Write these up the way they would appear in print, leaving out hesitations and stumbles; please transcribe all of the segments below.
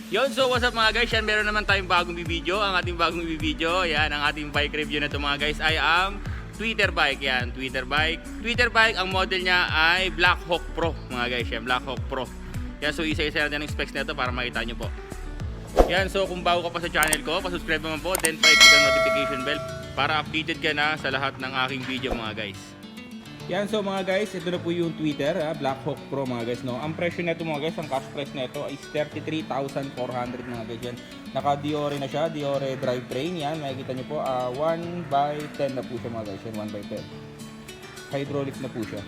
Yon, so what's up mga guys? Yan, meron naman tayong bagong video. Ang ating bagong video, yan, ang ating bike review na ito mga guys ay ang Twitter bike. Yan, Twitter bike. Twitter bike, ang model niya ay Black Hawk Pro mga guys. Yan, Black Hawk Pro. Yan, so isa-isa natin ang specs na ito para makita nyo po. Yan, so kung bago ka pa sa channel ko, pasubscribe naman po, then pa-click ang notification bell para updated ka na sa lahat ng aking video mga guys. Yan, so mga guys, ito na po yung Twitter, Black Hawk Pro mga guys, no. Ang presyo nito mga guys, ang cash price nito is 33,400 mga guys yan. Naka-Diore na siya, Diore drivetrain yan. Makikita niyo po, 1/10 na po siya mga guys, yan 1/10. Hydraulic na po siya.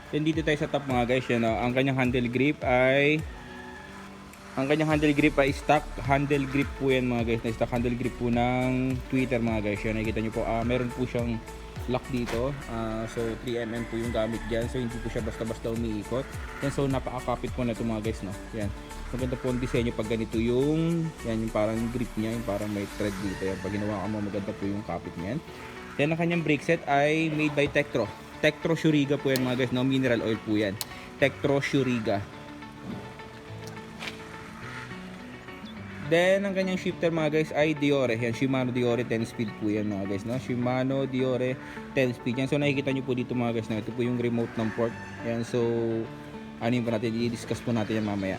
Then dito tayo sa top mga guys, yan, ang kanyang handle grip ay stock handle grip po yan mga guys, na stock handle grip po ng Twitter mga guys. Yan, nakikita nyo po, meron po siyang lock dito, so 3mm po yung gamit dyan, so hindi po siya basta-basta umiikot. Yan, so napakakapit po na ito mga guys, no. Yan, maganda po ang disenyo pag ganito yung parang grip niya, yung parang may thread dito. Yan, pag ginawa ka mo, maganda po yung kapit niyan. Then ang kanyang brake set ay made by Tektro Shuriga po yan mga guys, no, mineral oil po yan. Tektro Shuriga. Then ang kanyang shifter mga guys ay Diore. Yan, Shimano Diore 10 speed po yan mga guys, no. Shimano Diore 10 speed yan. So nakikita nyo po dito mga guys, no, ito po yung remote ng port. Yan, so ano yun po natin, i-discuss po natin yan mamaya.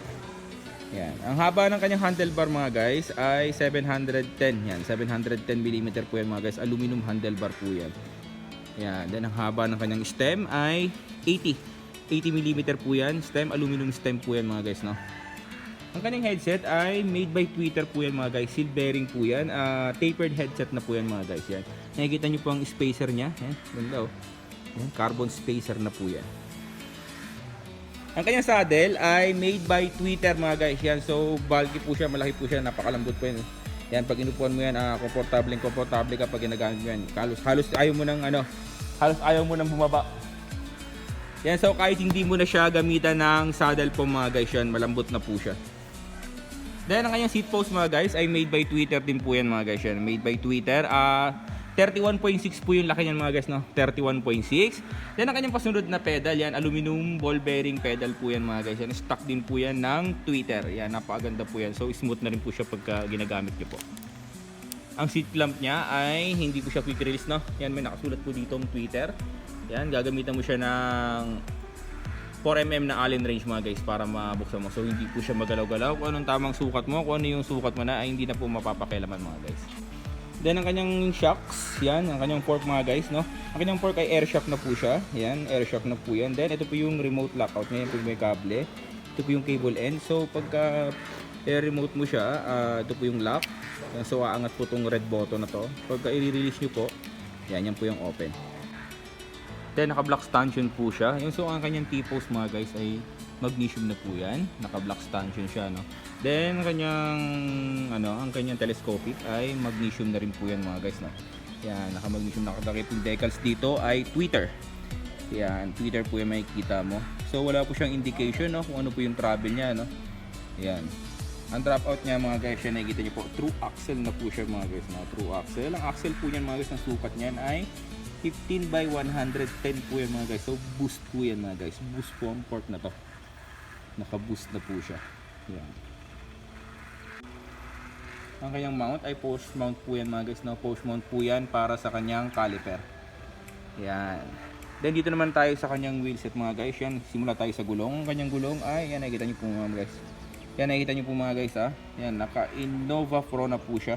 Yan, ang haba ng kanyang handlebar mga guys ay 710. Yan, 710mm po yan mga guys. Aluminum handlebar po yan. Yan, then ang haba ng kanyang stem ay 80mm po yan. Stem, aluminum stem po yan mga guys, no. Ang kanyang headset ay made by Twitter po yan mga guys. Seal bearing po yan. Tapered headset na po yan mga guys. Yan, nakikita nyo po ang spacer nya. Yan, ganda oh. Yan, carbon spacer na po yan. Ang kanyang saddle ay made by Twitter mga guys. Yan, so bulky po siya, malaki po siya, napakalambot po yan. Yan, pag inupuan mo yan, komportable ka pag ginagamit mo yan. Halos ayaw mo nang bumaba. Yan, so kahit hindi mo na siya gamitan ng saddle po mga guys, yan, malambot na po siya. Then ang kanyang seat post mga guys ay made by Twitter din po yan mga guys. Yan, made by Twitter. 31.6 po yung laki niyan mga guys, no. 31.6. Then ang kanyang pasunod na pedal, yan, aluminum ball bearing pedal po yan mga guys. Yan, stock din po yan ng Twitter. Yan, napakaganda po yan. So smooth na rin po siya pagka ginagamit niyo po. Ang seat clamp niya ay hindi po siya quick release, no. Yan, may nakasulat po dito ang Twitter. Yan, gagamitan mo siya ng 4mm na Allen wrench mga guys para mabuksan mo. So hindi po siya magalaw-galaw. Kung anong tamang sukat mo, kung ano yung sukat mo na, ay hindi na po mapapakialaman mga guys. Then ang kanyang shocks, yan, ang kanyang fork mga guys, no. Ang kanyang fork ay air shock na po siya. Yan, air shock na po yan. Then ito po yung remote lockout niya, yung may kable. Ito po yung cable end. So pagka remote mo siya, ito po yung lock. So aangat po itong red button na to. Pagka i-release nyo po, yan po yung open. Then naka-block stanchion po siya. Yung, so ang kanyang T-post mga guys ay magnesium na po yan. Naka-block stanchion siya, no. Then ang kanyang telescopic ay magnesium na rin po yan mga guys, no. Yan, naka-magnesium, nakadakip yung decals dito ay Twitter. Yan, Twitter po yung makikita mo. So wala po siyang indication, no, kung ano po yung travel niya, no. Yan. Ang dropout niya mga guys, yan nakikita niyo po, true axle na po siya mga guys, no. True axle. Ang axle po niyan mga guys, ang sukat niyan ay 15/110 po yan mga guys. So boost po yan mga guys. Boost po ang port na to. Naka-boost na po siya. Yan. Ang kanyang mount ay post mount po yan mga guys, no? Post mount po yan para sa kanyang caliper. Yan. Then dito naman tayo sa kanyang wheelset mga guys. Yan, simula tayo sa gulong. Ang kanyang gulong ay, yan, nakikita nyo po mga guys. Yan, nakikita nyo po mga guys, ha. Yan, naka Innova Pro na po siya.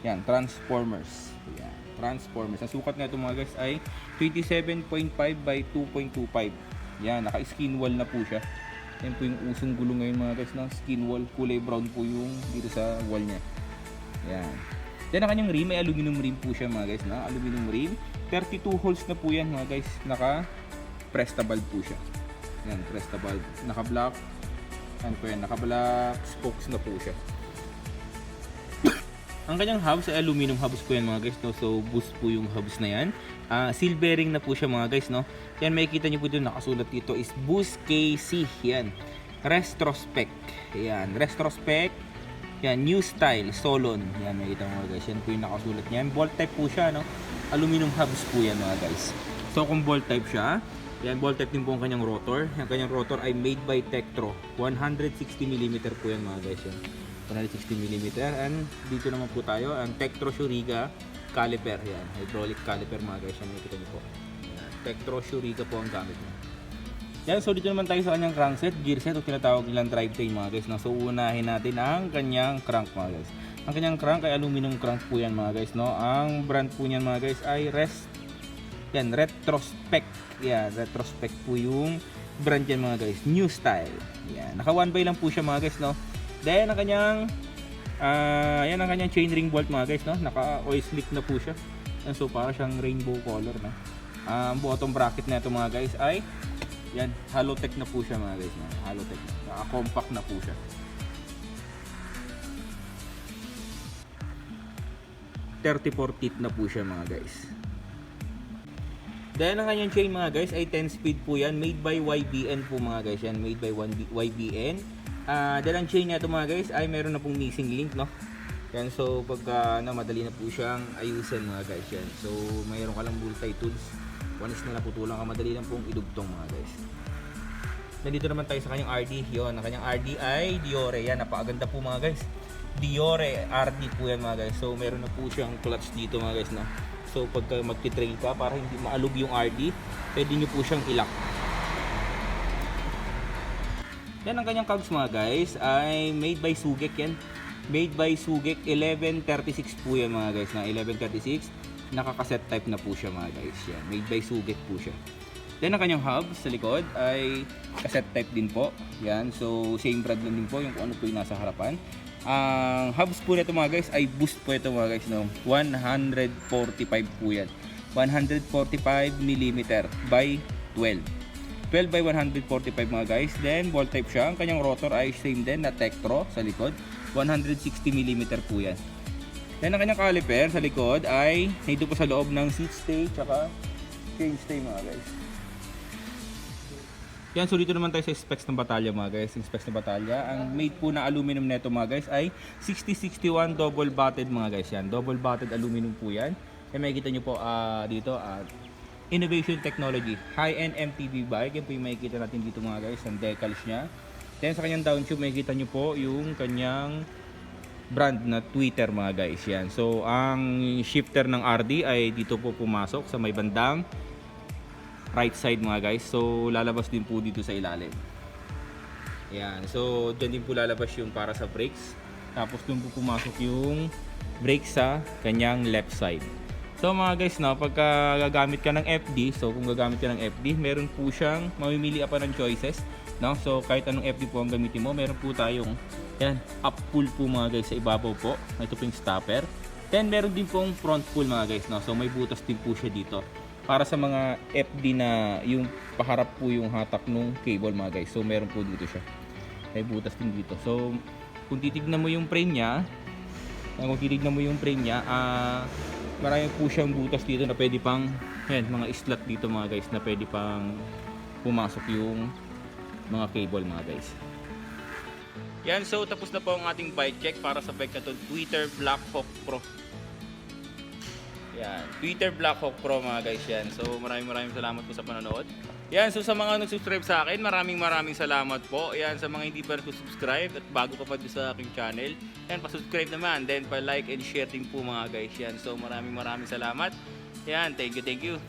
Yan, Transformers. Yan, Transformers. Ang sukat nga ito mga guys ay 27.5 by 2.25. Yan, naka-skin wall na po siya. Yan po yung usong gulong ngayon mga guys, no? Skin wall, kulay brown po yung dito sa wall niya. Yan. Then ang kanyang rim ay aluminum rim po siya mga guys, no? Aluminum rim. 32 holes na po yan mga guys. Naka-presta valve po siya. Yan, presta valve. Naka-black. Ano po yan? Naka-black spokes na po siya. Ang kanyang hubs ay aluminum hubs po yan mga guys, no? So boost po yung hubs na yan. Seal bearing na po siya mga guys, no? Yan, makikita nyo po dito nakasulat dito is Boost KC. Yan. Retrospec. Yan. Retrospec. Yan. New style. Solon. Yan, makikita mo mga guys. Yan po yung nakasulat niyan. Bolt type po siya, no? Aluminum hubs po yan mga guys. So kung bolt type siya, yan, bolt type din po ang kanyang rotor. Yung kanyang rotor ay made by Tektro. 160mm po yan mga guys. Yan. 160mm. And dito naman po tayo ang Tektro Shuriga caliper. Yan. Hydraulic caliper mga guys. Yan, makikita nyo po. Tektro Shuriga po ang gamit niya. Yan, so dito naman tayo sa kanyang crankset, gearset o tinatawag nilang drivetrain mga guys. No? So unahin natin ang kanyang crank mga guys. Ang kanyang crank ay aluminum crank po yan mga guys. No? Ang brand po niyan mga guys ay Retrospec. Yan, Retrospec po yung brand yan mga guys. New style. Yan, naka 1x lang po siya mga guys. No? Then ang kanyang yan ang kanyang chainring bolt mga guys. No? Naka oil slick na po siya. Yan, so para siyang rainbow color. No? Ang bottom bracket na ito mga guys ay yan, Halotech na po siya mga guys. Halotech. Naka-compact na po siya. .34 teeth na po siya mga guys. Dahil ang kanyang chain mga guys ay 10 speed po yan. Made by YBN po mga guys. Yan, made by YBN. Dahil ang chain na ito mga guys ay meron na pong missing link, no? Yan, so pagka madali na po siyang ayusin mga guys. Yan. So mayroon ka lang multi-tools. Once na naputulang ka, madali lang pong idugtong mga guys. Nandito naman tayo sa kanyang RD. Yun, ang kanyang RD ay Diore. Yan, napakaganda po mga guys. Diore RD po yan mga guys. So meron na po siyang clutch dito mga guys, no? So pagka magti-trail ka, para hindi maalog yung RD, pwede nyo po siyang ilak. Yan, ang kanyang cogs mga guys ay made by Sugek yan. Made by Sugek 1136 po yan mga guys, na 1136. Nakaka-set type na po siya mga guys. Yan, made by Sugek po siya. Then ang kanyang hubs sa likod ay cassette type din po. Yan, so same brand lang din po yung kung ano po yung nasa harapan. Ang hubs po nito mga guys ay boost po ito mga guys, no? 145 po yan. 145mm by 12. 12 by 145 mga guys. Then bolt type siya. Ang kanyang rotor ay same din na Tektro sa likod. 160mm po yan. Then ang kanyang caliper sa likod ay nandito po sa loob ng seat stay tsaka chain stay mga guys. Yan, so dito naman tayo sa specs ng Batalya mga guys. Yung specs ng Batalya, ang made po na aluminum neto mga guys ay 6061 double batted mga guys. Yan, double batted aluminum po yan. Kaya makikita nyo po dito Innovation Technology, high-end MTB bike. Yan po yung makikita natin dito mga guys, ang decals nya. Then sa kanyang down tube makikita nyo po yung kanyang brand na Twitter mga guys. Yan. So ang shifter ng RD ay dito po pumasok sa may bandang right side mga guys. So lalabas din po dito sa ilalim. Yan. So dyan din po lalabas yung para sa brakes. Tapos dun po pumasok yung brakes sa kanyang left side. So mga guys, no, pagka gagamit ka ng FD, so kung gagamit ka ng FD, meron po siyang mamimili pa ng choices, no? So kahit anong FD po ang gamitin mo, meron po tayong yan, up pull po mga guys sa ibabaw po. Ito po yung stopper. Then meron din pong front pull mga guys, no? So may butas din po siya dito. Para sa mga FD na yung paharap po yung hatak nung cable mga guys. So meron po dito siya. May butas din dito. So kung titignan mo yung frame niya, marami po siyang butas dito na pwede pang yan, mga slot dito mga guys na pwede pang pumasok yung mga cable mga guys. Yan, so tapos na po ang ating bike check para sa bike na to, Twitter Blackhawk Pro. Yan, Twitter Blackhawk Pro mga guys yan. So maraming salamat po sa panonood. Yan, so sa mga nag-subscribe sa akin, maraming salamat po. Yan, sa mga hindi pa subscribe at bago ka pa doon sa aking channel, yan, pa-subscribe naman. Then pa-like and share din po mga guys yan. So maraming salamat. Yan, thank you.